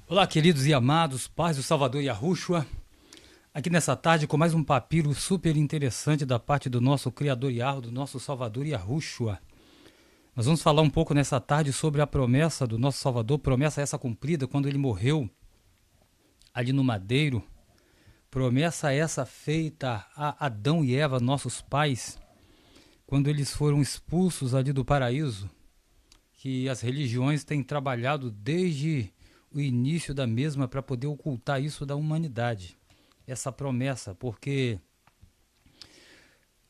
Olá, queridos e amados, paz do Salvador Yahushua, aqui nessa tarde com mais um papiro super interessante da parte do nosso Criador Yahweh, do nosso Salvador Yahushua. Nós vamos falar um pouco nessa tarde sobre a promessa do nosso Salvador, promessa essa cumprida quando ele morreu ali no madeiro, promessa essa feita a Adão e Eva, nossos pais, quando eles foram expulsos ali do paraíso, que as religiões têm trabalhado desde o início da mesma para poder ocultar isso da humanidade, essa promessa, porque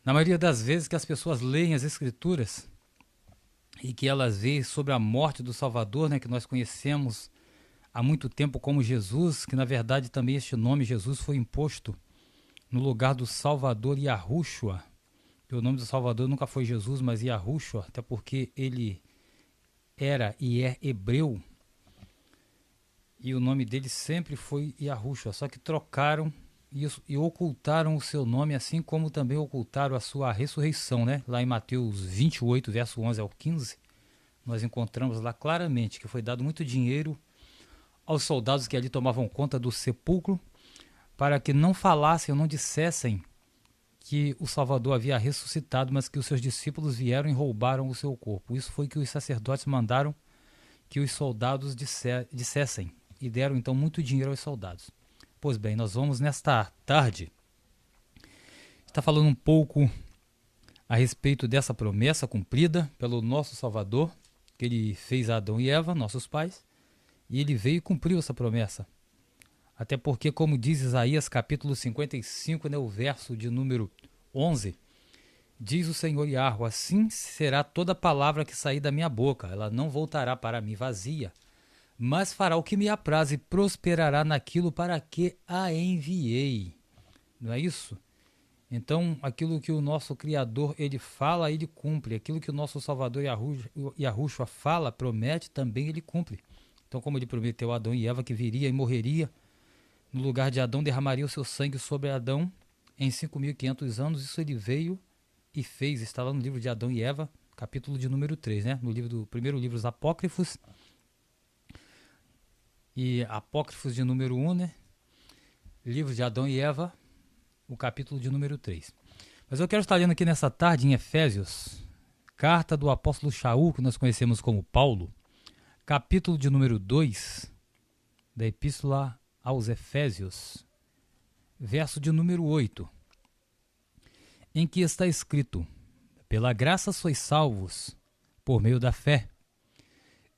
na maioria das vezes que as pessoas leem as escrituras e que elas veem sobre a morte do Salvador, né, que nós conhecemos há muito tempo como Jesus, que na verdade também este nome Jesus foi imposto no lugar do Salvador Yahushua, que o nome do Salvador nunca foi Jesus, mas Yahushua, até porque ele era e é hebreu, e o nome dele sempre foi Yahushua, só que trocaram e ocultaram o seu nome, assim como também ocultaram a sua ressurreição, né? Lá em Mateus 28, verso 11 ao 15, nós encontramos lá claramente que foi dado muito dinheiro aos soldados que ali tomavam conta do sepulcro, para que não falassem ou não dissessem que o Salvador havia ressuscitado, mas que os seus discípulos vieram e roubaram o seu corpo. Isso foi que os sacerdotes mandaram que os soldados dissessem, e deram então muito dinheiro aos soldados. Pois bem, nós vamos nesta tarde estar falando um pouco a respeito dessa promessa cumprida pelo nosso Salvador, que ele fez a Adão e Eva, nossos pais, e ele veio e cumpriu essa promessa. Até porque, como diz Isaías capítulo 55, né, o verso de número 11, diz o Senhor Yahweh, assim será toda palavra que sair da minha boca, ela não voltará para mim vazia, mas fará o que me apraz e prosperará naquilo para que a enviei. Não é isso? Então, aquilo que o nosso Criador ele fala, ele cumpre. Aquilo que o nosso Salvador Yahushua fala, promete, também ele cumpre. Então, como ele prometeu a Adão e Eva que viria e morreria, no lugar de Adão derramaria o seu sangue sobre Adão em 5.500 anos, isso ele veio e fez. Está lá no livro de Adão e Eva, capítulo de número 3, né? No livro do primeiro livro dos Apócrifos, e Apócrifos de número 1, né? Livro de Adão e Eva, o capítulo de número 3. Mas eu quero estar lendo aqui nessa tarde em Efésios, carta do apóstolo Shaul, que nós conhecemos como Paulo, capítulo de número 2, da epístola aos Efésios, verso de número 8, em que está escrito: pela graça sois salvos, por meio da fé.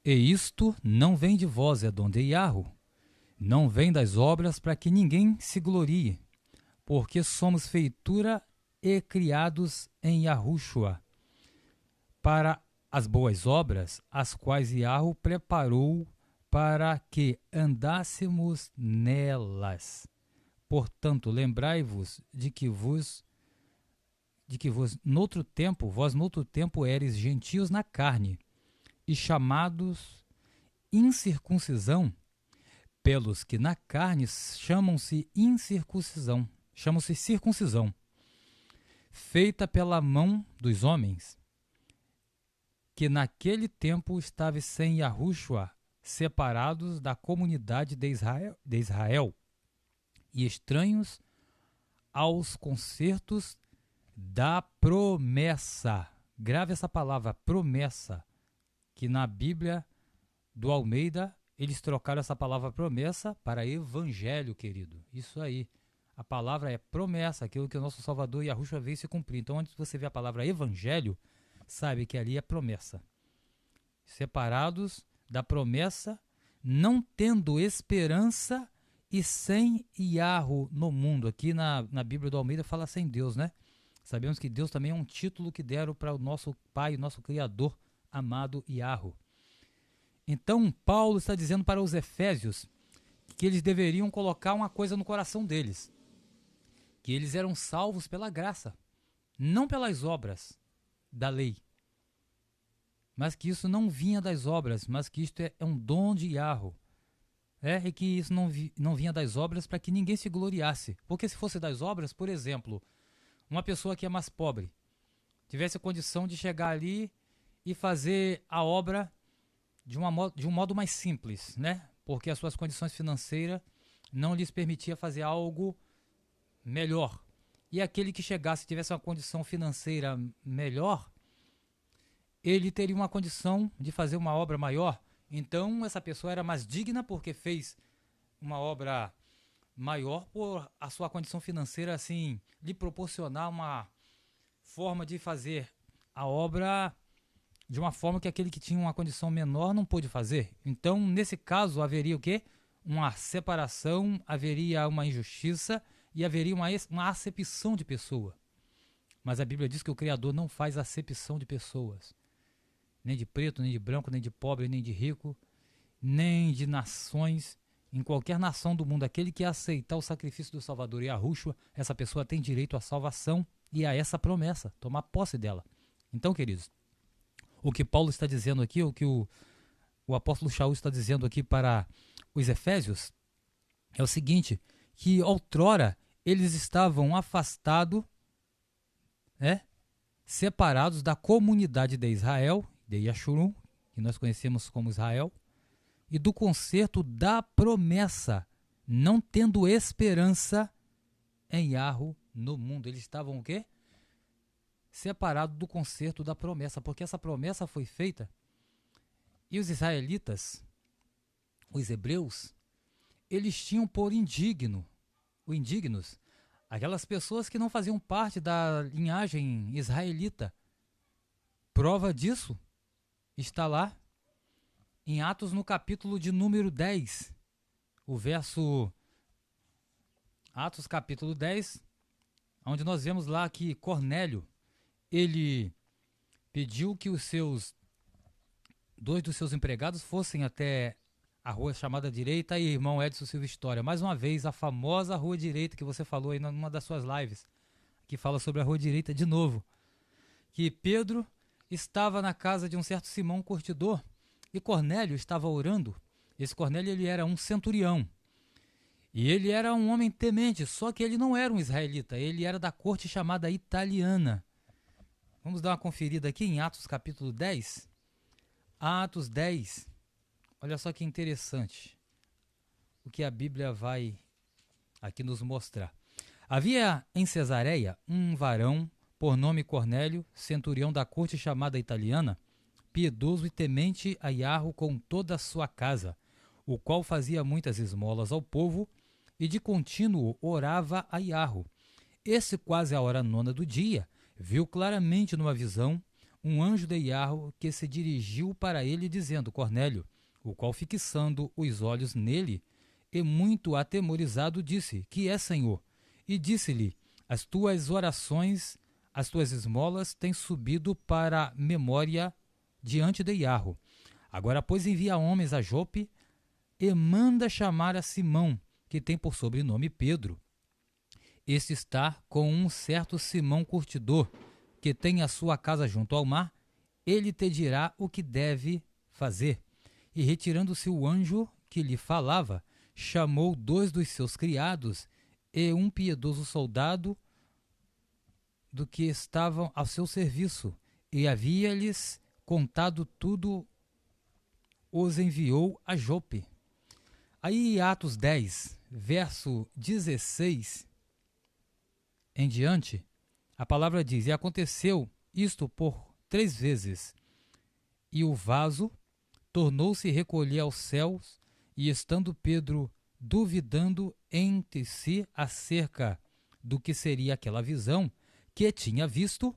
E isto não vem de vós, é dom de Yahweh, não vem das obras para que ninguém se glorie, porque somos feitura e criados em Yahushua, para as boas obras, as quais Yahweh preparou para que andássemos nelas. Portanto, lembrai-vos de que vós noutro tempo éreis gentios na carne, e chamados incircuncisão, pelos que na carne chamam-se circuncisão, feita pela mão dos homens, que naquele tempo estavam sem Yahushua, separados da comunidade de Israel e estranhos aos concertos da promessa. Grave essa palavra, promessa, que na Bíblia do Almeida eles trocaram essa palavra promessa para evangelho, querido. Isso aí. A palavra é promessa, aquilo que o nosso Salvador Yahushua veio se cumprir. Então, antes de você ver a palavra evangelho, sabe que ali é promessa. Separados da promessa, não tendo esperança e sem Yahweh no mundo. Aqui na Bíblia do Almeida fala sem Deus, né? Sabemos que Deus também é um título que deram para o nosso Pai, nosso Criador, amado Yahweh. Então, Paulo está dizendo para os Efésios que eles deveriam colocar uma coisa no coração deles, que eles eram salvos pela graça, não pelas obras da lei, mas que isso não vinha das obras, mas que isto é um dom de Yahweh. E que isso não vinha das obras para que ninguém se gloriasse. Porque se fosse das obras, por exemplo, uma pessoa que é mais pobre, tivesse a condição de chegar ali e fazer a obra de um modo mais simples, né? porque as suas condições financeiras não lhes permitia fazer algo melhor. E aquele que chegasse e tivesse uma condição financeira melhor, ele teria uma condição de fazer uma obra maior. Então essa pessoa era mais digna porque fez uma obra maior por a sua condição financeira assim lhe proporcionar uma forma de fazer a obra de uma forma que aquele que tinha uma condição menor não pôde fazer. Então, nesse caso, haveria o quê? Uma separação, haveria uma injustiça e haveria uma acepção de pessoa. Mas a Bíblia diz que o Criador não faz acepção de pessoas. Nem de preto, nem de branco, nem de pobre, nem de rico, nem de nações. Em qualquer nação do mundo, aquele que aceitar o sacrifício do Salvador e a Yahushua, essa pessoa tem direito à salvação e a essa promessa, tomar posse dela. Então, queridos, o que Paulo está dizendo aqui, o que o apóstolo Shaul está dizendo aqui para os Efésios, é o seguinte, que outrora eles estavam afastados, separados da comunidade de Israel, de Yashurum, que nós conhecemos como Israel, e do concerto da promessa, não tendo esperança em Yahu no mundo. Eles estavam o quê? Separados do concerto da promessa, porque essa promessa foi feita e os israelitas, os hebreus, eles tinham por indignos, aquelas pessoas que não faziam parte da linhagem israelita. Prova disso está lá em Atos no capítulo de número 10, o verso Atos capítulo 10, onde nós vemos lá que Cornélio, ele pediu que dois dos seus empregados fossem até a rua chamada Direita e irmão Edson Silva História. Mais uma vez, a famosa Rua Direita que você falou aí numa das suas lives, que fala sobre a Rua Direita de novo. Que Pedro estava na casa de um certo Simão Curtidor e Cornélio estava orando. Esse Cornélio, ele era um centurião. E ele era um homem temente, só que ele não era um israelita, ele era da corte chamada italiana. Vamos dar uma conferida aqui em Atos capítulo 10. Atos 10. Olha só que interessante o que a Bíblia vai aqui nos mostrar. Havia em Cesareia um varão por nome Cornélio, centurião da corte chamada italiana, piedoso e temente a Yahu com toda a sua casa, o qual fazia muitas esmolas ao povo e de contínuo orava a Yahu. Esse, quase a hora 9 do dia, viu claramente numa visão um anjo de Yahu que se dirigiu para ele dizendo: Cornélio, o qual, fixando os olhos nele e muito atemorizado, disse: Que é, Senhor? E disse-lhe: As tuas orações, as tuas esmolas têm subido para memória diante de Yahu. Agora, pois, envia homens a Jope e manda chamar a Simão, que tem por sobrenome Pedro. Este está com um certo Simão Curtidor, que tem a sua casa junto ao mar. Ele te dirá o que deve fazer. E retirando-se o anjo que lhe falava, chamou 2 dos seus criados e um piedoso soldado do que estavam ao seu serviço, e havia-lhes contado tudo, os enviou a Jope. Aí Atos 10, verso 16 em diante, a palavra diz: E aconteceu isto por 3 vezes, e o vaso tornou-se recolher aos céus, e estando Pedro duvidando entre si acerca do que seria aquela visão que tinha visto,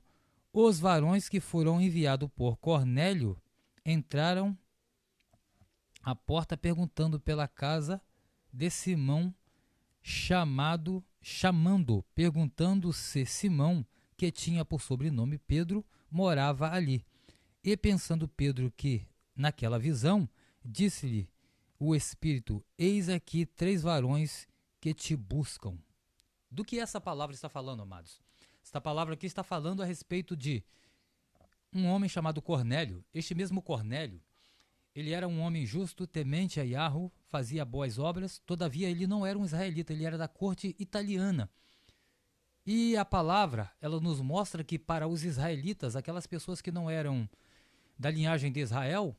os varões que foram enviados por Cornélio entraram à porta perguntando pela casa de Simão, perguntando se Simão, que tinha por sobrenome Pedro, morava ali. E pensando Pedro que, naquela visão, disse-lhe o Espírito: Eis aqui 3 varões que te buscam. Do que essa palavra está falando, amados? Esta palavra aqui está falando a respeito de um homem chamado Cornélio. Este mesmo Cornélio, ele era um homem justo, temente a Yahu, fazia boas obras, todavia ele não era um israelita, ele era da corte italiana. E a palavra, ela nos mostra que para os israelitas, aquelas pessoas que não eram da linhagem de Israel,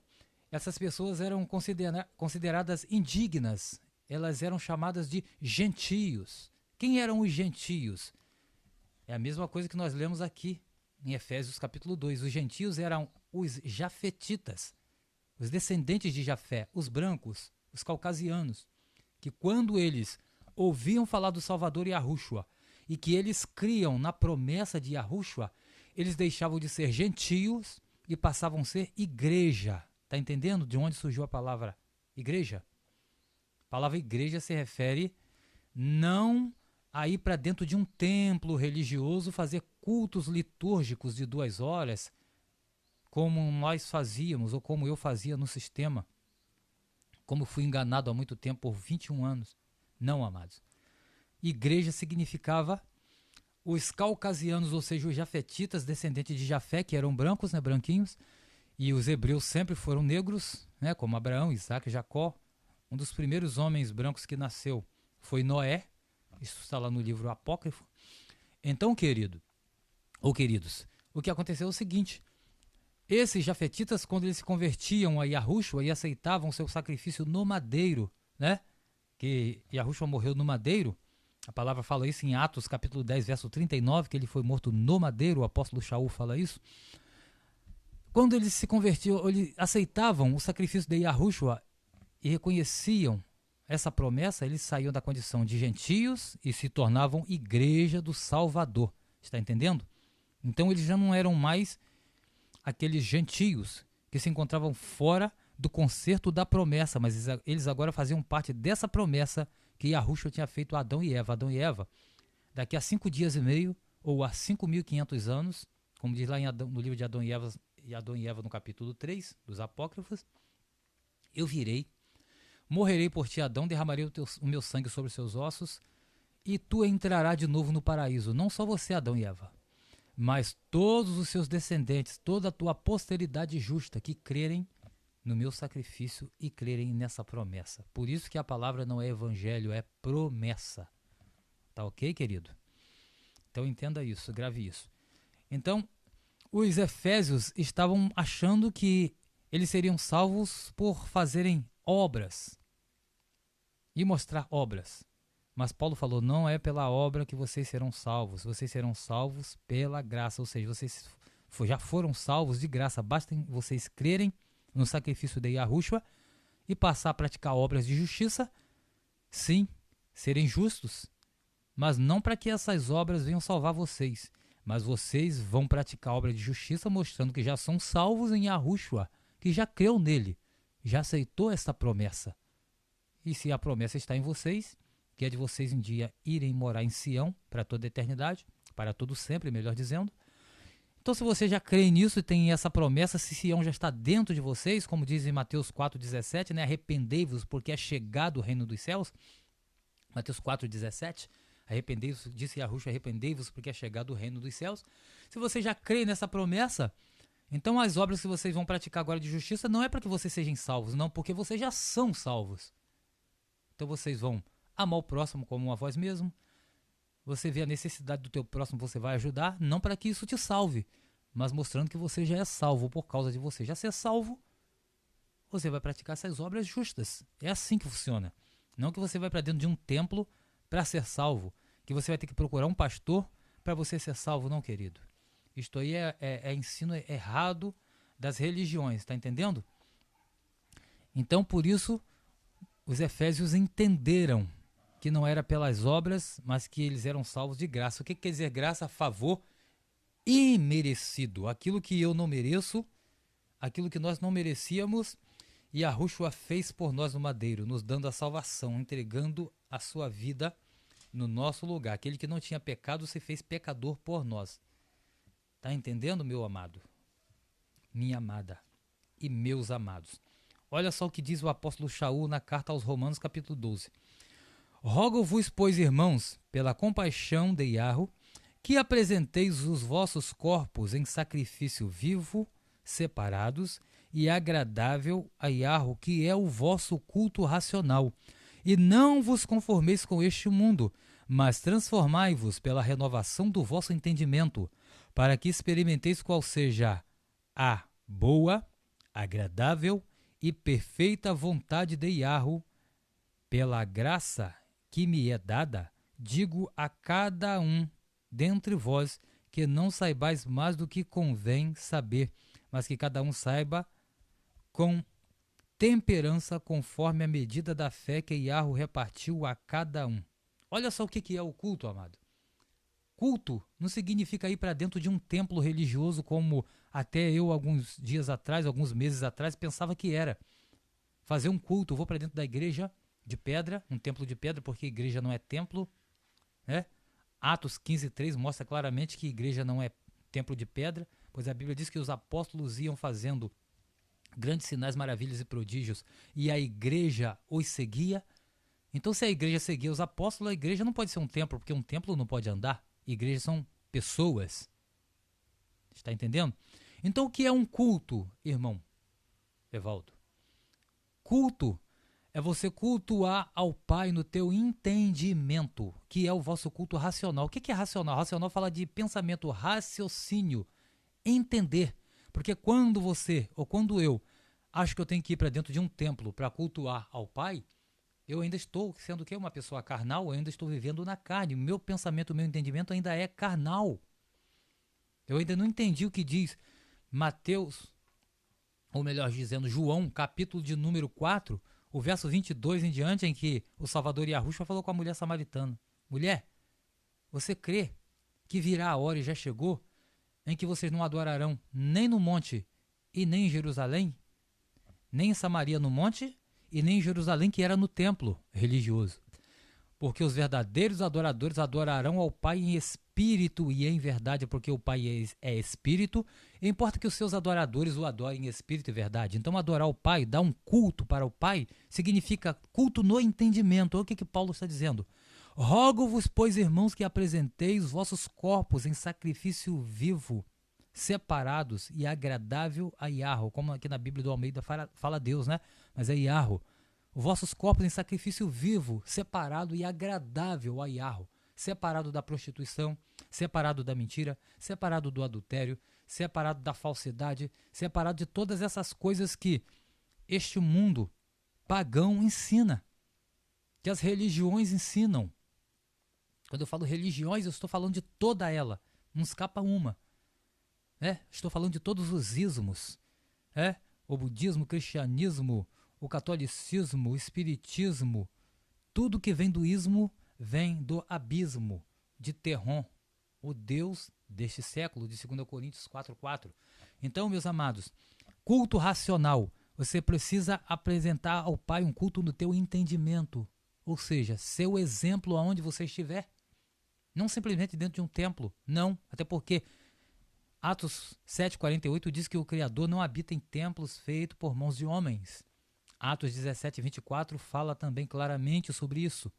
essas pessoas eram consideradas indignas, elas eram chamadas de gentios. Quem eram os gentios? É a mesma coisa que nós lemos aqui em Efésios capítulo 2. Os gentios eram os jafetitas, os descendentes de Jafé, os brancos, os caucasianos, que quando eles ouviam falar do Salvador Yahushua e que eles criam na promessa de Yahushua, eles deixavam de ser gentios e passavam a ser igreja. Está entendendo de onde surgiu a palavra igreja? A palavra igreja se refere não a ir para dentro de um templo religioso fazer cultos litúrgicos de 2 horas, como nós fazíamos ou como eu fazia no sistema, como fui enganado há muito tempo, por 21 anos. Não, amados. Igreja significava os caucasianos, ou seja, os jafetitas, descendentes de Jafé, que eram brancos, né, branquinhos, e os hebreus sempre foram negros, né, como Abraão, Isaac, Jacó. Um dos primeiros homens brancos que nasceu foi Noé. Isso está lá no livro apócrifo. Então, queridos, o que aconteceu é o seguinte: esses jafetitas, quando eles se convertiam a Yahushua e aceitavam o seu sacrifício no madeiro, né, que Yahushua morreu no madeiro, a palavra fala isso em Atos capítulo 10, verso 39, que ele foi morto no madeiro, o apóstolo Shaul fala isso. Quando eles se convertiam, eles aceitavam o sacrifício de Yahushua e reconheciam essa promessa, eles saíam da condição de gentios e se tornavam igreja do Salvador. Está entendendo? Então eles já não eram mais aqueles gentios que se encontravam fora do concerto da promessa, mas eles agora faziam parte dessa promessa que Yahushua tinha feito a Adão e Eva. Adão e Eva, daqui a 5 dias e meio, ou a 5.500 anos, como diz lá no livro de Adão e Eva, no capítulo 3 dos Apócrifos, eu virei, morrerei por ti, Adão, derramarei o meu sangue sobre os seus ossos, e tu entrarás de novo no paraíso. Não só você, Adão e Eva, mas todos os seus descendentes, toda a tua posteridade justa que crerem no meu sacrifício e crerem nessa promessa. Por isso que a palavra não é evangelho, é promessa. Tá ok, querido? Então entenda isso, grave isso. Então, os efésios estavam achando que eles seriam salvos por fazerem obras e mostrar obras. Mas Paulo falou, não é pela obra que vocês serão salvos pela graça, ou seja, vocês já foram salvos de graça, basta vocês crerem no sacrifício de Yahushua e passar a praticar obras de justiça, sim, serem justos, mas não para que essas obras venham salvar vocês, mas vocês vão praticar obra de justiça mostrando que já são salvos em Yahushua, que já creu nele, já aceitou essa promessa. E se a promessa está em vocês, que é de vocês um dia irem morar em Sião para toda a eternidade, para todo sempre, melhor dizendo. Então, se você já crê nisso e tem essa promessa, se Sião já está dentro de vocês, como diz em Mateus 4,17, né? Arrependei-vos porque é chegado o reino dos céus. Mateus 4,17, arrependei-vos, disse Yahushua, arrependei-vos porque é chegado o reino dos céus. Se você já crê nessa promessa, então as obras que vocês vão praticar agora de justiça não é para que vocês sejam salvos, não, porque vocês já são salvos. Então vocês vão amar o próximo como a vós mesmo. Você vê a necessidade do teu próximo, você vai ajudar, não para que isso te salve, mas mostrando que você já é salvo. Por causa de você já ser salvo, você vai praticar essas obras justas. É assim que funciona. Não que você vai para dentro de um templo para ser salvo, que você vai ter que procurar um pastor para você ser salvo, não, querido. Isto aí é ensino errado das religiões, está entendendo? Então, por isso, os efésios entenderam que não era pelas obras, mas que eles eram salvos de graça. O que quer dizer graça? Favor imerecido. Aquilo que eu não mereço, aquilo que nós não merecíamos, e Yahushua fez por nós no madeiro, nos dando a salvação, entregando a sua vida no nosso lugar. Aquele que não tinha pecado se fez pecador por nós. Tá entendendo, meu amado? Minha amada e meus amados. Olha só o que diz o apóstolo Shaul na carta aos Romanos, capítulo 12. Rogo-vos, pois, irmãos, pela compaixão de Yahu, que apresenteis os vossos corpos em sacrifício vivo, separados e agradável a Yahu, que é o vosso culto racional. E não vos conformeis com este mundo, mas transformai-vos pela renovação do vosso entendimento, para que experimenteis qual seja a boa, agradável e perfeita vontade de Yahweh, pela graça que me é dada, digo a cada um dentre vós que não saibais mais do que convém saber, mas que cada um saiba com temperança conforme a medida da fé que Yahweh repartiu a cada um. Olha só o que é o culto, amado. Culto não significa ir para dentro de um templo religioso como até eu alguns dias atrás, alguns meses atrás, pensava que era. Fazer um culto, vou para dentro da igreja de pedra, um templo de pedra, porque igreja não é templo, né? Atos 15:3 mostra claramente que igreja não é templo de pedra, pois a Bíblia diz que os apóstolos iam fazendo grandes sinais, maravilhas e prodígios, e a igreja os seguia. Então, se a igreja seguia os apóstolos, a igreja não pode ser um templo, porque um templo não pode andar. Igrejas são pessoas. Está entendendo? Então, o que é um culto, irmão Evaldo? Culto é você cultuar ao Pai no teu entendimento, que é o vosso culto racional. O que é racional? Racional fala de pensamento, raciocínio, entender. Porque quando você, ou quando eu, acho que eu tenho que ir para dentro de um templo para cultuar ao Pai, eu ainda estou sendo que uma pessoa carnal, eu ainda estou vivendo na carne. O meu pensamento, o meu entendimento ainda é carnal. Eu ainda não entendi o que diz Mateus, ou melhor dizendo, João, capítulo de número 4, o verso 22 em diante, em que o Salvador Yahushua falou com a mulher samaritana: mulher, você crê que virá a hora e já chegou em que vocês não adorarão nem no monte e nem em Jerusalém, nem em Samaria no monte e nem em Jerusalém, que era no templo religioso? Porque os verdadeiros adoradores adorarão ao Pai em espírito e em verdade, porque o Pai é espírito, e importa que os seus adoradores o adorem em espírito e verdade. Então, adorar o Pai, dar um culto para o Pai, significa culto no entendimento. Olha o que Paulo está dizendo. Rogo-vos, pois, irmãos, que apresenteis os vossos corpos em sacrifício vivo, separados e agradável a Yahweh, como aqui na Bíblia do Almeida fala Deus, né? Mas é Yahweh. Os vossos corpos em sacrifício vivo, separado e agradável a Yahweh, separado da prostituição, separado da mentira, separado do adultério, separado da falsidade, separado de todas essas coisas que este mundo pagão ensina, que as religiões ensinam. Quando eu falo religiões, eu estou falando de toda ela, não escapa uma. Estou falando de todos os ismos, o budismo, o cristianismo, o catolicismo, o espiritismo, tudo que vem do ismo vem do abismo de Terron, o Deus deste século, de 2 Coríntios 4:4. Então, meus amados, culto racional, você precisa apresentar ao Pai um culto no teu entendimento, ou seja, seu exemplo aonde você estiver, não simplesmente dentro de um templo, não, até porque Atos 7:48 diz que o Criador não habita em templos feitos por mãos de homens. Atos 17:24 fala também claramente sobre isso.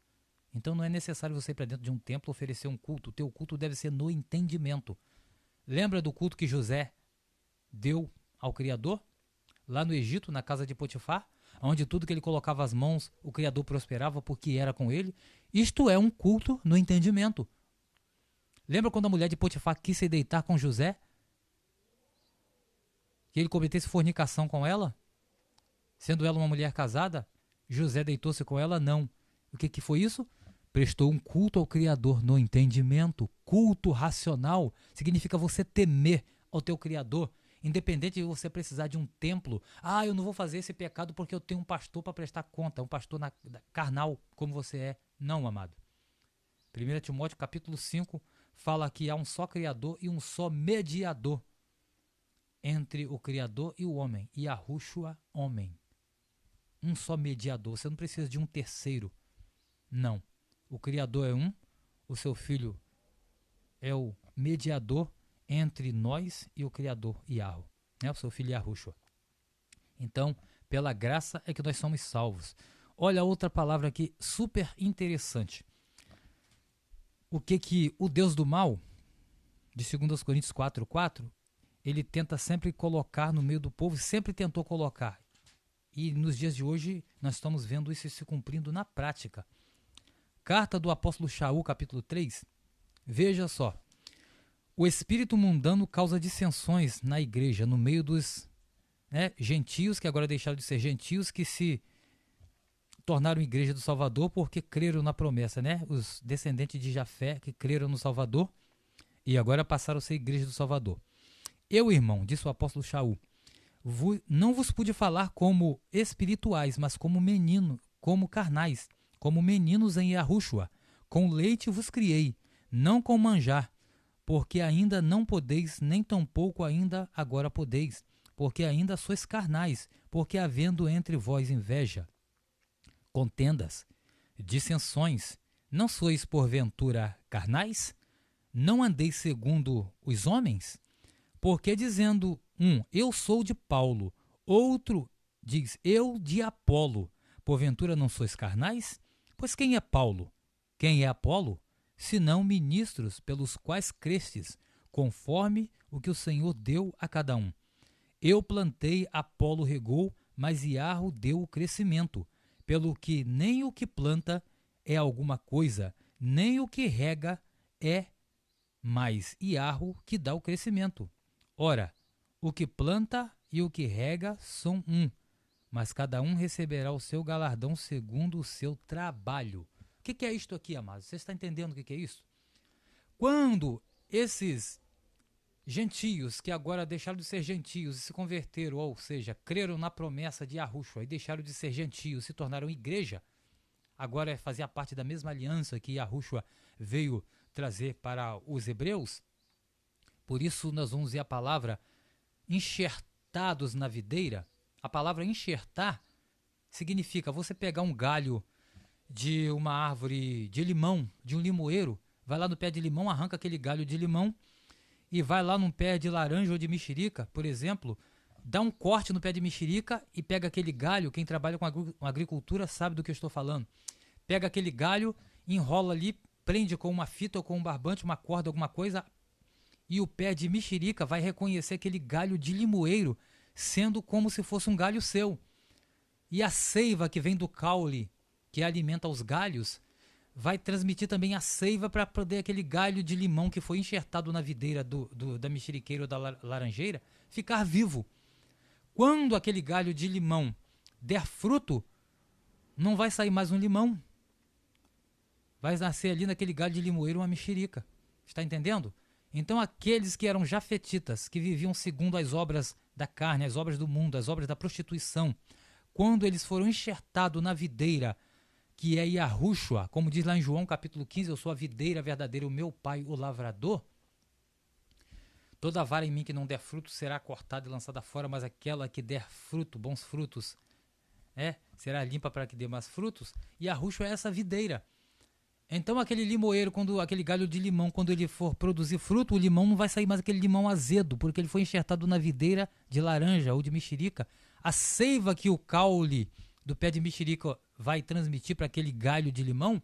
Então não é necessário você ir para dentro de um templo oferecer um culto. O teu culto deve ser no entendimento. Lembra do culto que José deu ao Criador? Lá no Egito, na casa de Potifar, onde tudo que ele colocava as mãos, o Criador prosperava porque era com ele. Isto é um culto no entendimento. Lembra quando a mulher de Potifar quis se deitar com José? Que ele cometesse fornicação com ela? Sendo ela uma mulher casada, José deitou-se com ela? Não. O que foi isso? Prestou um culto ao Criador no entendimento. Culto racional significa você temer ao teu Criador, independente de você precisar de um templo. Eu não vou fazer esse pecado porque eu tenho um pastor para prestar conta, um pastor carnal como você é. Não, amado. 1 Timóteo capítulo 5 fala que há um só Criador e um só mediador entre o Criador e o homem, e Yahushua, homem. Um só mediador, você não precisa de um terceiro. Não. O Criador é um, o seu Filho é o mediador entre nós e o Criador, Yahweh, o seu Filho Yahushua. Então, pela graça é que nós somos salvos. Olha outra palavra aqui, super interessante. O que o Deus do mal, de 2 Coríntios 4:4, ele tenta sempre colocar no meio do povo, sempre tentou colocar. E nos dias de hoje nós estamos vendo isso se cumprindo na prática. Carta do apóstolo Shaul, capítulo 3. Veja só. O espírito mundano causa dissensões na igreja, no meio dos né? Gentios que agora deixaram de ser gentios, que se tornaram igreja do Salvador porque creram na promessa, né? Os descendentes de Jafé que creram no Salvador e agora passaram a ser igreja do Salvador. Eu, irmão, disse o apóstolo Shaul, não vos pude falar como espirituais, mas como menino, como carnais, como meninos em Yahushua. Com leite vos criei, não com manjar, porque ainda não podeis, nem tampouco ainda agora podeis, porque ainda sois carnais, porque havendo entre vós inveja, contendas, dissensões, não sois porventura carnais? Não andeis segundo os homens? Porque dizendo eu sou de Paulo, outro diz, eu de Apolo, porventura não sois carnais? Pois quem é Paulo? Quem é Apolo? Senão ministros pelos quais crestes, conforme o que o Senhor deu a cada um. Eu plantei, Apolo regou, mas Iarro deu o crescimento, pelo que nem o que planta é alguma coisa, nem o que rega é mais Iarro que dá o crescimento. Ora, o que planta e o que rega são mas cada um receberá o seu galardão segundo o seu trabalho. O que é isto aqui, amados? Você está entendendo o que é isso? Quando esses gentios, que agora deixaram de ser gentios e se converteram, ou seja, creram na promessa de Yahushua e deixaram de ser gentios, se tornaram igreja, agora fazia parte da mesma aliança que Yahushua veio trazer para os hebreus. Por isso nós vamos ver a palavra enxertados na videira. A palavra enxertar significa você pegar um galho de uma árvore de limão, de um limoeiro, vai lá no pé de limão, arranca aquele galho de limão e vai lá num pé de laranja ou de mexerica, por exemplo, dá um corte no pé de mexerica e pega aquele galho. Quem trabalha com agricultura sabe do que eu estou falando. Pega aquele galho, enrola ali, prende com uma fita ou com um barbante, uma corda, alguma coisa, e o pé de mexerica vai reconhecer aquele galho de limoeiro sendo como se fosse um galho seu. E a seiva que vem do caule, que alimenta os galhos, vai transmitir também a seiva para poder aquele galho de limão que foi enxertado na videira da mexeriqueira ou da laranjeira ficar vivo. Quando aquele galho de limão der fruto, não vai sair mais um limão. Vai nascer ali naquele galho de limoeiro uma mexerica. Está entendendo? Então aqueles que eram jafetitas, que viviam segundo as obras da carne, as obras do mundo, as obras da prostituição, quando eles foram enxertados na videira, que é Yahushua, como diz lá em João capítulo 15, eu sou a videira verdadeira, o meu pai o lavrador, toda vara em mim que não der fruto será cortada e lançada fora, mas aquela que der fruto, bons frutos, será limpa para que dê mais frutos. E Yahushua é essa videira. Então aquele limoeiro, aquele galho de limão, quando ele for produzir fruto, o limão não vai sair mais aquele limão azedo, porque ele foi enxertado na videira de laranja ou de mexerica. A seiva que o caule do pé de mexerica vai transmitir para aquele galho de limão,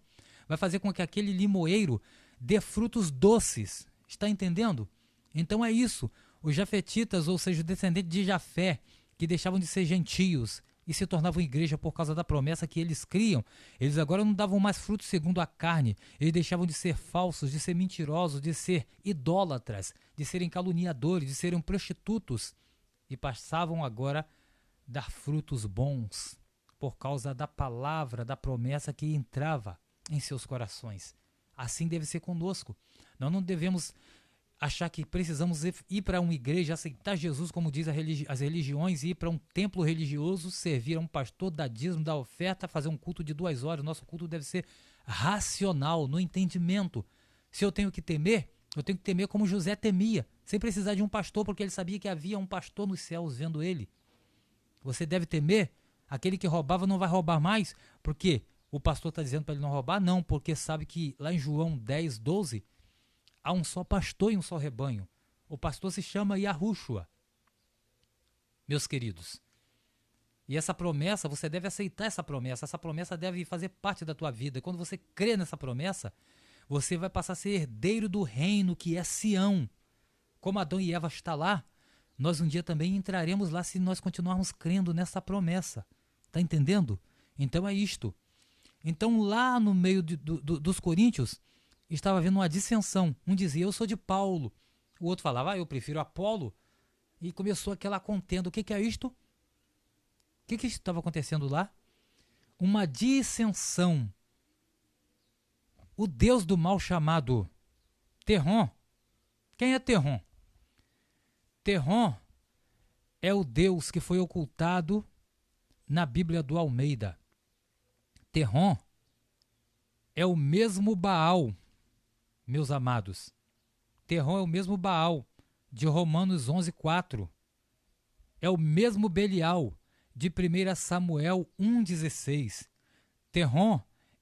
vai fazer com que aquele limoeiro dê frutos doces. Está entendendo? Então é isso. Os jafetitas, ou seja, os descendentes de Jafé, que deixavam de ser gentios e se tornavam igreja por causa da promessa que eles criam, eles agora não davam mais frutos segundo a carne, eles deixavam de ser falsos, de ser mentirosos, de ser idólatras, de serem caluniadores, de serem prostitutos, e passavam agora a dar frutos bons, por causa da palavra, da promessa que entrava em seus corações. Assim deve ser conosco. Nós não devemos achar que precisamos ir para uma igreja, aceitar Jesus, como diz as religiões, ir para um templo religioso, servir a um pastor, dar dízimo, dar oferta, fazer um culto de 2 horas. Nosso culto deve ser racional, no entendimento. Se eu tenho que temer, eu tenho que temer como José temia, sem precisar de um pastor, porque ele sabia que havia um pastor nos céus vendo ele. Você deve temer. Aquele que roubava não vai roubar mais, porque o pastor está dizendo para ele não roubar? Não, porque sabe que lá em João 10, 12, há um só pastor e um só rebanho. O pastor se chama Yahushua. Meus queridos, e essa promessa, você deve aceitar essa promessa deve fazer parte da tua vida. E quando você crê nessa promessa, você vai passar a ser herdeiro do reino que é Sião. Como Adão e Eva estão lá, nós um dia também entraremos lá se nós continuarmos crendo nessa promessa. Está entendendo? Então é isto. Então lá no meio dos coríntios estava havendo uma dissensão. Um dizia, eu sou de Paulo. O outro falava, eu prefiro Apolo. e começou aquela contenda. O que é isto? O que estava acontecendo lá? Uma dissensão. O deus do mal chamado Terron. Quem é Terron? Terron é o deus que foi ocultado na Bíblia do Almeida. Terron é o mesmo Baal, meus amados. Terron é o mesmo Baal de Romanos 11:4. É o mesmo Belial de 1 Samuel 1:16. Terron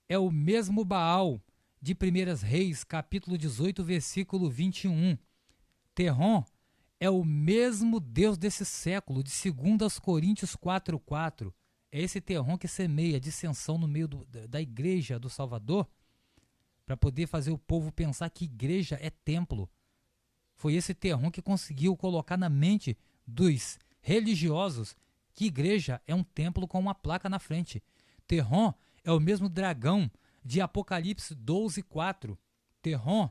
é o mesmo Baal de 1 Reis, capítulo 18, versículo 21. Terron é o mesmo Deus desse século, de 2 Coríntios 4:4. É esse Terron que semeia dissensão no meio da igreja do Salvador, para poder fazer o povo pensar que igreja é templo. Foi esse Terron que conseguiu colocar na mente dos religiosos que igreja é um templo com uma placa na frente. Terron é o mesmo dragão de Apocalipse 12:4. Terron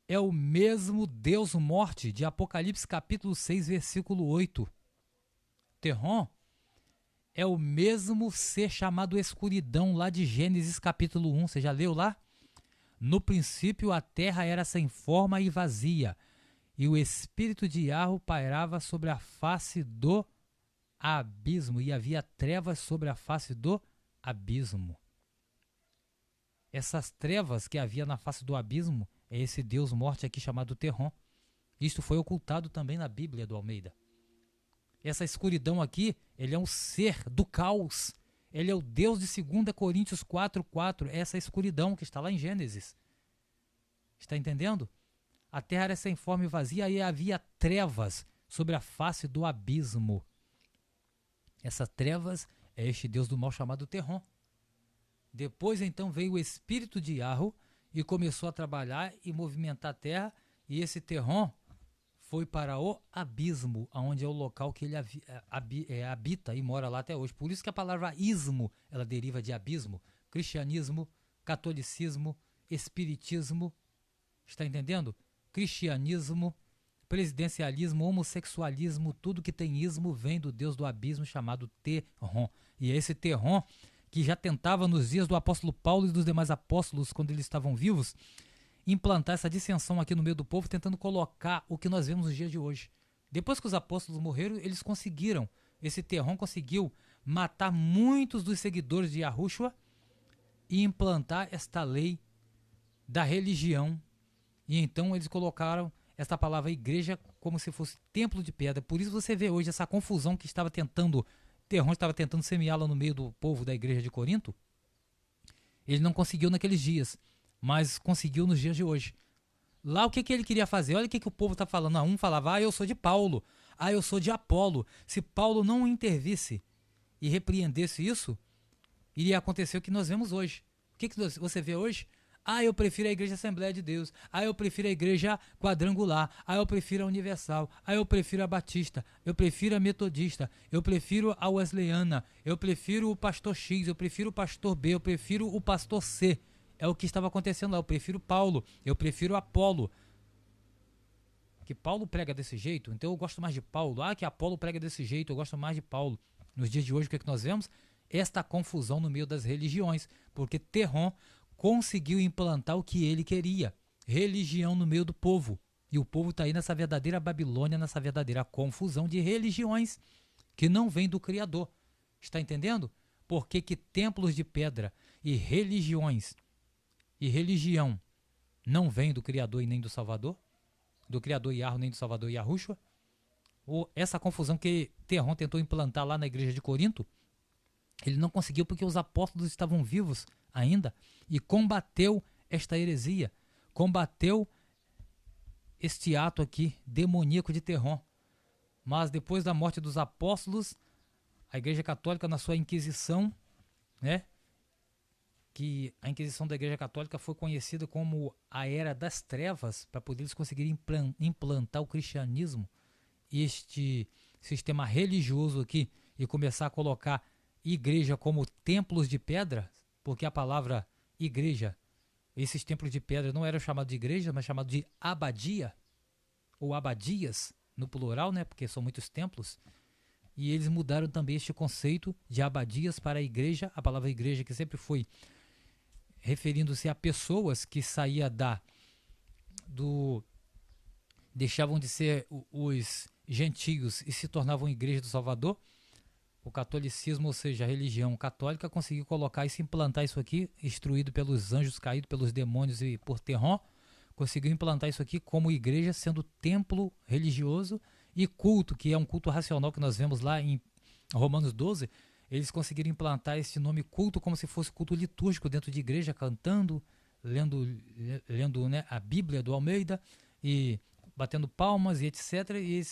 é o mesmo Deus morte de Apocalipse capítulo 6, versículo 8. Terron é o mesmo ser chamado escuridão lá de Gênesis capítulo 1. Você já leu lá? No princípio a terra era sem forma e vazia, e o espírito de Yahweh pairava sobre a face do abismo, e havia trevas sobre a face do abismo. Essas trevas que havia na face do abismo é esse Deus morte aqui chamado Terron. Isto foi ocultado também na Bíblia do Almeida. Essa escuridão aqui, ele é um ser do caos. Ele é o Deus de 2 Coríntios 4:4. Essa escuridão que está lá em Gênesis. Está entendendo? A terra era sem forma e vazia e havia trevas sobre a face do abismo. Essas trevas é este Deus do mal chamado Terron. Depois então veio o espírito de Yahweh e começou a trabalhar e movimentar a terra, e esse Terron foi para o abismo, onde é o local que ele habita e mora lá até hoje. Por isso que a palavra ismo, ela deriva de abismo. Cristianismo, catolicismo, espiritismo, está entendendo? Cristianismo, presidencialismo, homossexualismo, tudo que tem ismo vem do Deus do abismo chamado Terron. E é esse Terron que já tentava nos dias do apóstolo Paulo e dos demais apóstolos, quando eles estavam vivos, implantar essa dissensão aqui no meio do povo, tentando colocar o que nós vemos nos dias de hoje. Depois que os apóstolos morreram, eles conseguiram, esse Terron conseguiu matar muitos dos seguidores de Yahushua e implantar esta lei da religião. E então eles colocaram esta palavra igreja como se fosse templo de pedra. Por isso você vê hoje essa confusão que Terron estava tentando semeá-la no meio do povo da igreja de Corinto. Ele não conseguiu naqueles dias, mas conseguiu nos dias de hoje. Lá o que ele queria fazer? Olha o que o povo está falando. Um falava, eu sou de Paulo, eu sou de Apolo. Se Paulo não intervisse e repreendesse isso, iria acontecer o que nós vemos hoje. O que você vê hoje? Eu prefiro a Igreja Assembleia de Deus. Eu prefiro a Igreja Quadrangular. Eu prefiro a Universal. Eu prefiro a Batista. Eu prefiro a Metodista. Eu prefiro a Wesleyana. Eu prefiro o Pastor X. Eu prefiro o Pastor B. Eu prefiro o Pastor C. É o que estava acontecendo lá. Eu prefiro Paulo. Eu prefiro Apolo. Que Paulo prega desse jeito, então eu gosto mais de Paulo. Que Apolo prega desse jeito, eu gosto mais de Paulo. Nos dias de hoje, o que nós vemos? Esta confusão no meio das religiões. Porque Terron conseguiu implantar o que ele queria, religião no meio do povo. E o povo está aí nessa verdadeira Babilônia, nessa verdadeira confusão de religiões que não vem do Criador. Está entendendo? Porque que templos de pedra e religiões e religião não vem do Criador e nem do Salvador? Do Criador Yahweh nem do Salvador Yahushua? Ou essa confusão que Terron tentou implantar lá na igreja de Corinto, ele não conseguiu porque os apóstolos estavam vivos ainda e combateu esta heresia, combateu este ato aqui demoníaco de Terron. Mas depois da morte dos apóstolos, a Igreja Católica, na sua Inquisição, que a Inquisição da Igreja Católica foi conhecida como a Era das Trevas, para poder eles conseguirem implantar o cristianismo, este sistema religioso aqui, e começar a colocar igreja como templos de pedra, porque a palavra igreja, esses templos de pedra não eram chamados de igreja, mas chamados de abadia, ou abadias, no plural, né, porque são muitos templos, e eles mudaram também este conceito de abadias para a igreja, a palavra igreja que sempre foi referindo-se a pessoas que saía deixavam de ser os gentios e se tornavam igreja do Salvador. O catolicismo, ou seja, a religião católica, conseguiu colocar isso, implantar isso aqui, instruído pelos anjos caídos, pelos demônios e por Terron, conseguiu implantar isso aqui como igreja, sendo templo religioso e culto, que é um culto racional que nós vemos lá em Romanos 12. Eles conseguiram implantar esse nome culto como se fosse culto litúrgico dentro de igreja, cantando, lendo né, a Bíblia do Almeida e batendo palmas e etc. E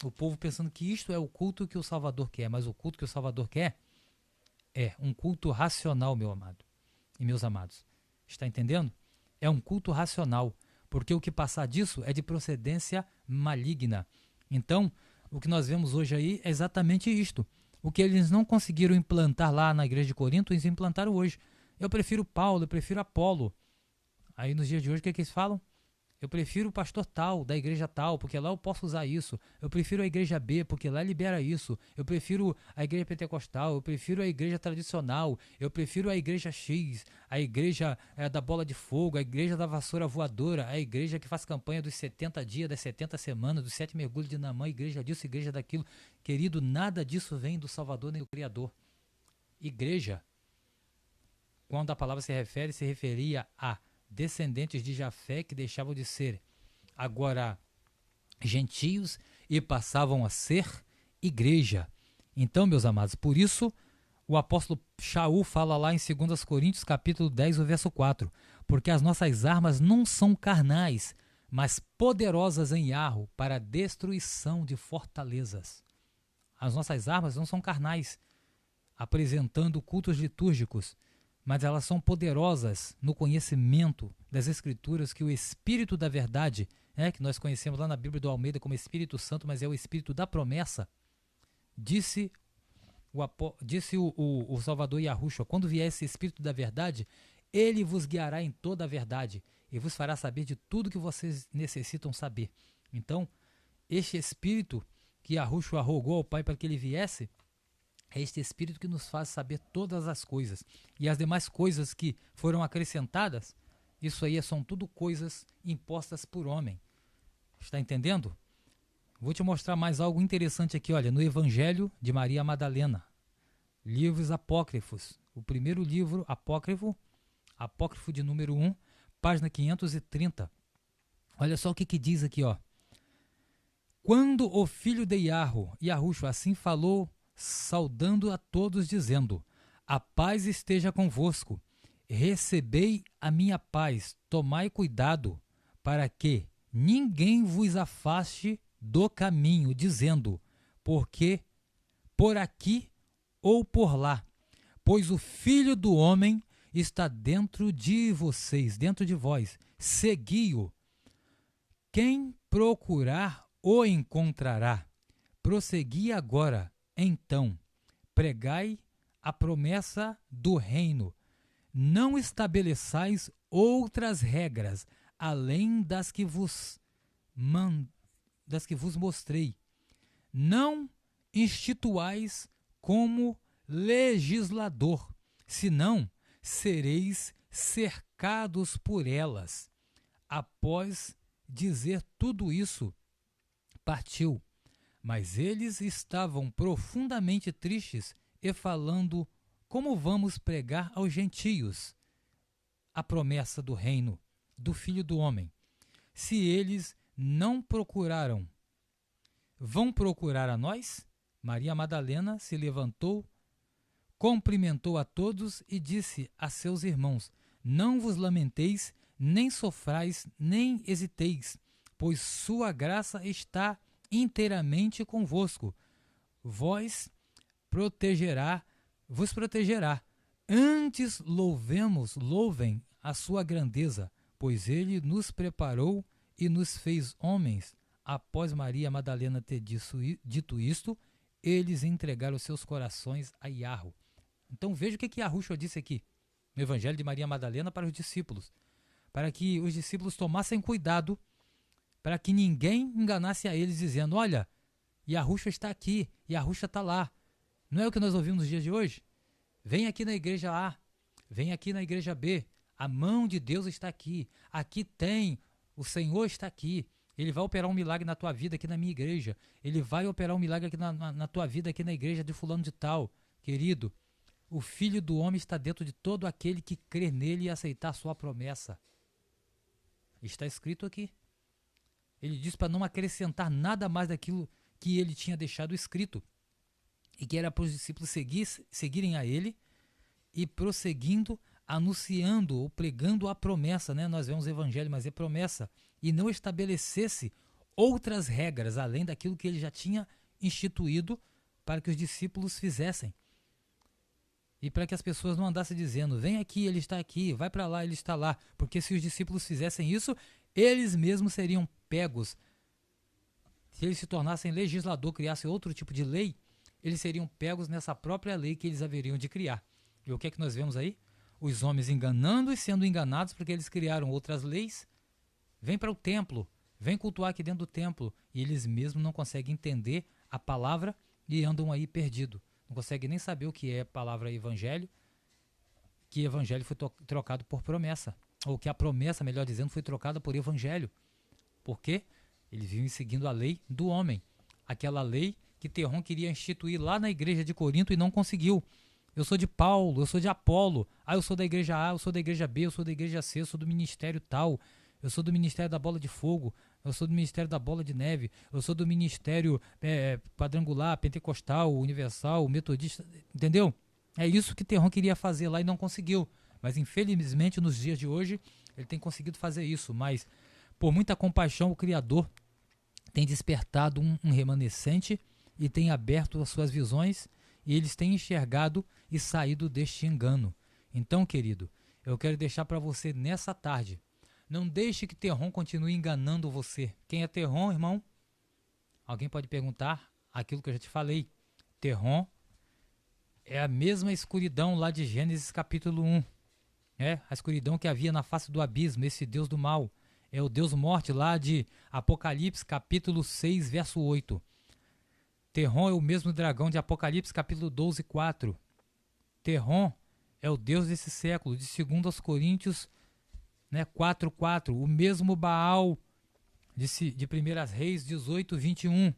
o povo pensando que isto é o culto que o Salvador quer, mas o culto que o Salvador quer é um culto racional, meu amado e meus amados. Está entendendo? É um culto racional, porque o que passar disso é de procedência maligna. Então, o que nós vemos hoje aí é exatamente isto. O que eles não conseguiram implantar lá na igreja de Corinto, eles implantaram hoje. Eu prefiro Paulo, eu prefiro Apolo. Aí nos dias de hoje, o que eles falam? Eu prefiro o pastor tal, da igreja tal, porque lá eu posso usar isso. Eu prefiro a igreja B, porque lá libera isso. Eu prefiro a igreja pentecostal, eu prefiro a igreja tradicional, eu prefiro a igreja X, a igreja da bola de fogo, a igreja da vassoura voadora, a igreja que faz campanha dos 70 dias, das 70 semanas, dos 7 mergulhos de Naamã, igreja disso, igreja daquilo. Querido, nada disso vem do Salvador nem do Criador. Igreja, quando a palavra se refere, se referia a descendentes de Jafé que deixavam de ser agora gentios e passavam a ser igreja. Então, meus amados, por isso o apóstolo Shaul fala lá em 2 Coríntios capítulo 10, o verso 4, porque as nossas armas não são carnais, mas poderosas em Yarro para a destruição de fortalezas. As nossas armas não são carnais, apresentando cultos litúrgicos, mas elas são poderosas no conhecimento das Escrituras, que o Espírito da Verdade, que nós conhecemos lá na Bíblia do Almeida como Espírito Santo, mas é o Espírito da promessa, disse o Salvador Yahushua, quando vier esse Espírito da Verdade, ele vos guiará em toda a verdade e vos fará saber de tudo que vocês necessitam saber. Então, este Espírito que Yahushua rogou ao Pai para que ele viesse, é este Espírito que nos faz saber todas as coisas. E as demais coisas que foram acrescentadas, isso aí são tudo coisas impostas por homem. Está entendendo? Vou te mostrar mais algo interessante aqui, olha, no Evangelho de Maria Madalena. Livros apócrifos. O primeiro livro apócrifo, apócrifo de número 1, página 530. Olha só o que diz aqui, ó. Quando o filho de Yahushua assim falou, saudando a todos, dizendo: a paz esteja convosco, recebei a minha paz, tomai cuidado, para que ninguém vos afaste do caminho, dizendo: porque por aqui ou por lá, pois o Filho do Homem está dentro de vocês, dentro de vós, segui-o. Quem procurar o encontrará. Prossegui agora. Então, pregai a promessa do reino. Não estabeleçais outras regras, além das que vos mostrei. Não instituais como legislador, senão sereis cercados por elas. Após dizer tudo isso, partiu. Mas eles estavam profundamente tristes e falando: como vamos pregar aos gentios a promessa do reino do Filho do Homem? Se eles não procuraram, vão procurar a nós? Maria Madalena se levantou, cumprimentou a todos e disse a seus irmãos: não vos lamenteis, nem sofrais, nem hesiteis, pois sua graça está inteiramente convosco. Vos protegerá. Antes louvem a sua grandeza, pois ele nos preparou e nos fez homens. Após Maria Madalena ter dito isto, eles entregaram seus corações a Yarro. Então veja o que Yahushua disse aqui, no Evangelho de Maria Madalena para os discípulos, para que os discípulos tomassem cuidado para que ninguém enganasse a eles dizendo, olha, Yahushua está aqui, Yahushua está lá. Não é o que nós ouvimos nos dias de hoje? Vem aqui na igreja A, vem aqui na igreja B, a mão de Deus está aqui, aqui tem, o Senhor está aqui, Ele vai operar um milagre na tua vida aqui na minha igreja, Ele vai operar um milagre aqui na tua vida aqui na igreja de fulano de tal. Querido, o Filho do Homem está dentro de todo aquele que crer nele e aceitar a sua promessa. Está escrito aqui. Ele diz para não acrescentar nada mais daquilo que ele tinha deixado escrito. E que era para os discípulos seguirem a ele e prosseguindo, anunciando ou pregando a promessa, né? Nós vemos evangelho, mas é promessa. E não estabelecesse outras regras além daquilo que ele já tinha instituído para que os discípulos fizessem. E para que as pessoas não andassem dizendo, vem aqui, ele está aqui, vai para lá, ele está lá. Porque se os discípulos fizessem isso, eles mesmos seriam pegos. Se eles se tornassem legislador, criassem outro tipo de lei, eles seriam pegos nessa própria lei que eles haveriam de criar. E o que é que nós vemos aí? Os homens enganando e sendo enganados porque eles criaram outras leis. Vem para o templo, vem cultuar aqui dentro do templo. E eles mesmos não conseguem entender a palavra e andam aí perdidos. Não consegue nem saber o que é a palavra evangelho, que evangelho foi trocado por promessa, ou que a promessa, melhor dizendo, foi trocada por evangelho. Por quê? Eles vinham seguindo a lei do homem, aquela lei que Terron queria instituir lá na igreja de Corinto e não conseguiu. Eu sou de Paulo, eu sou de Apolo, eu sou da igreja A, eu sou da igreja B, eu sou da igreja C, eu sou do ministério tal, eu sou do ministério da bola de fogo, eu sou do ministério da bola de neve, eu sou do ministério quadrangular, pentecostal, universal, metodista, entendeu? É isso que Terron queria fazer lá e não conseguiu. Mas infelizmente nos dias de hoje ele tem conseguido fazer isso. Mas por muita compaixão o Criador tem despertado um remanescente e tem aberto as suas visões e eles têm enxergado e saído deste engano. Então, querido, eu quero deixar para você nessa tarde, não deixe que Terron continue enganando você. Quem é Terron, irmão? Alguém pode perguntar aquilo que eu já te falei. Terron é a mesma escuridão lá de Gênesis capítulo 1. A escuridão que havia na face do abismo, esse Deus do mal. É o Deus morte lá de Apocalipse capítulo 6, verso 8. Terron é o mesmo dragão de Apocalipse capítulo 12, 4. Terron é o Deus desse século, de 2 Coríntios 4:4, o mesmo Baal de 1 Reis 18, 21.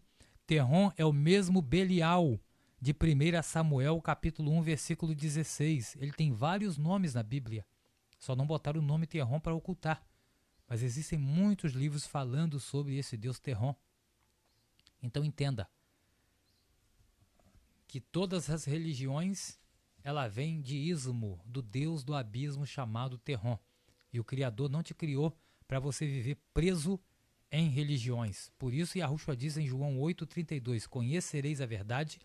Terron é o mesmo Belial de 1 Samuel capítulo 1, versículo 16. Ele tem vários nomes na Bíblia, só não botaram o nome Terron para ocultar. Mas existem muitos livros falando sobre esse Deus Terron. Então entenda que todas as religiões ela vem de ismo, do Deus do abismo chamado Terron. E o Criador não te criou para você viver preso em religiões. Por isso, Yahushua diz em João 8,32, conhecereis a verdade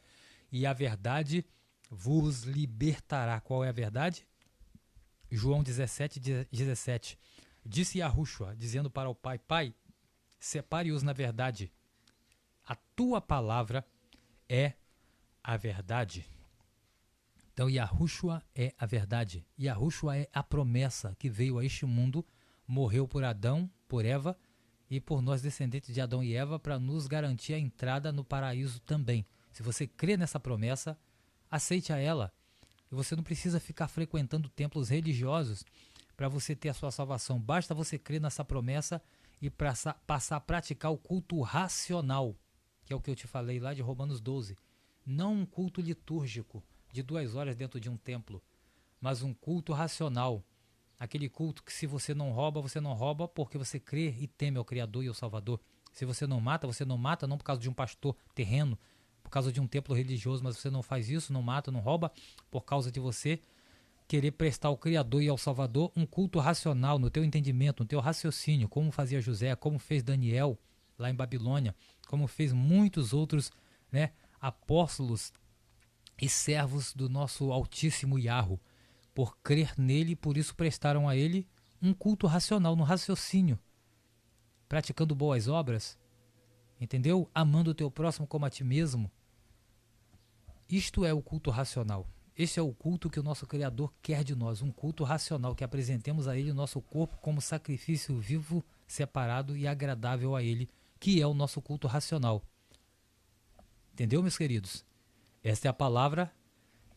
e a verdade vos libertará. Qual é a verdade? João 17:17. Disse Yahushua, dizendo para o Pai, Pai, separe-os na verdade. A tua palavra é a verdade. Então, Yahushua é a verdade. Yahushua é a promessa que veio a este mundo, morreu por Adão, por Eva e por nós, descendentes de Adão e Eva, para nos garantir a entrada no paraíso também. Se você crê nessa promessa, aceite a ela. E você não precisa ficar frequentando templos religiosos para você ter a sua salvação. Basta você crer nessa promessa e passar a praticar o culto racional, que é o que eu te falei lá de Romanos 12. Não um culto litúrgico de 2 horas dentro de um templo, mas um culto racional. Aquele culto que se você não rouba porque você crê e teme ao Criador e ao Salvador. Se você não mata não por causa de um pastor terreno, por causa de um templo religioso, mas você não faz isso, não mata, não rouba, por causa de você querer prestar ao Criador e ao Salvador um culto racional no teu entendimento, no teu raciocínio, como fazia José, como fez Daniel lá em Babilônia, como fez muitos outros apóstolos e servos do nosso Altíssimo Yahweh, por crer nele, por isso prestaram a ele um culto racional, no raciocínio, praticando boas obras, entendeu? Amando o teu próximo como a ti mesmo. Isto é o culto racional. Este é o culto que o nosso Criador quer de nós, um culto racional, que apresentemos a ele o nosso corpo como sacrifício vivo, separado e agradável a Ele, que é o nosso culto racional. Entendeu, meus queridos? Esta é a palavra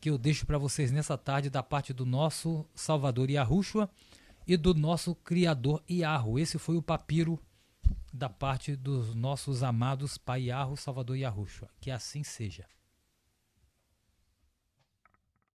que eu deixo para vocês nessa tarde da parte do nosso Salvador Yahushua e do nosso Criador Yahu. Esse foi o papiro da parte dos nossos amados Pai Yahu, Salvador Yahushua. Que assim seja.